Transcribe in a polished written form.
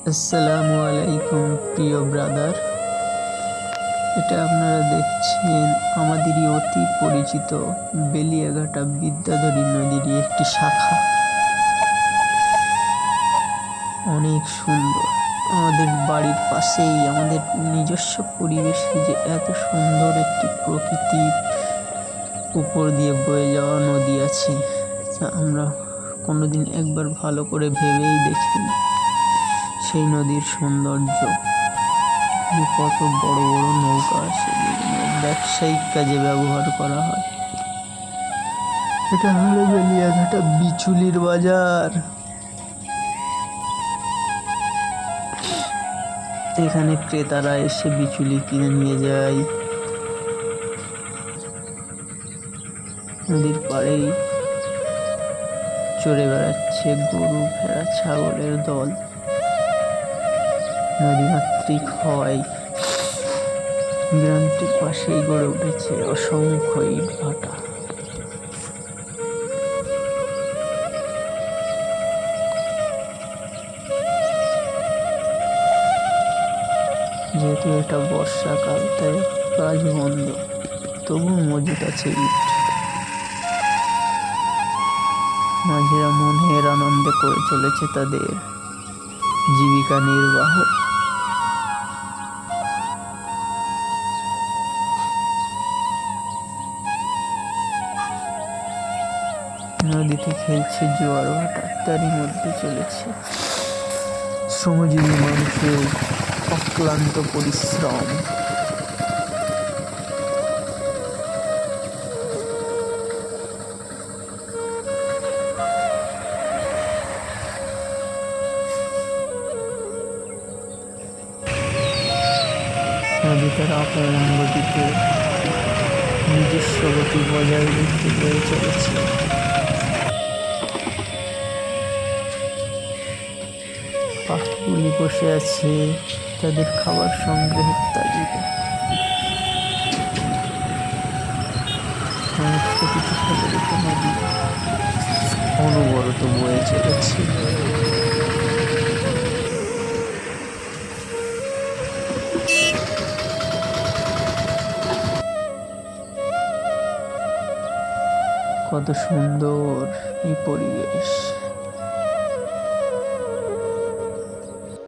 আসসালামু আলাইকুম প্রিয় ব্রাদার। এটা আপনারা দেখছেন আমাদেরই অতি পরিচিত বেলিয়াঘাটা বিদ্যাধরী নদীরই একটি শাখা। অনেক সুন্দর। আমাদের বাড়ির পাশেই আমাদের নিজস্ব পরিবেশে যে এত সুন্দর একটি প্রকৃতির উপর দিয়ে বয়ে যাওয়া নদী আছে, তা আমরা কোনোদিন একবার ভালো করে ভেবেই দেখিনি। সেই নদীর সৌন্দর্য, কত বড় বড় নৌকা আছে যেগুলো ব্যবসায়িক কাজে ব্যবহার করা হয়। এটা হলো বেলিয়াঘাটা বিচুলির বাজার। এখানে ক্রেতারা এসে বিচুলি কিনে নিয়ে যায়। নদীর পাড়েই চড়ে বেড়াচ্ছে গরু, ভেড়া, ছাগলের দল। নদীমাতৃক হয় গ্রামটির পাশেই গড়ে উঠেছে অসংখ্য ইট ভাটা। যেহেতু এটা বর্ষাকাল, তাই কাজ বন্ধ, তবু মজুদ আছে ইট। মাঝিরা মনের আনন্দে করে চলেছে তাদের জীবিকা নির্বাহ। নদীতে খেলছে জোয়ার ভাটা, তারই মধ্যে চলেছে শ্রমজীবী মানুষের অক্লান্ত পরিশ্রম। নদী তার আপন গতিতে নিজস্ব গতি বজায় রেখে বয়ে চলেছে। পাখিগুলি বসে আছে তাদের খাবার সংগ্রহের তাগিদে। সমস্ত কিছু ফেলে রেখে নদী অনবরত বয়ে চলেছে। কত সুন্দর এই পরিবেশ।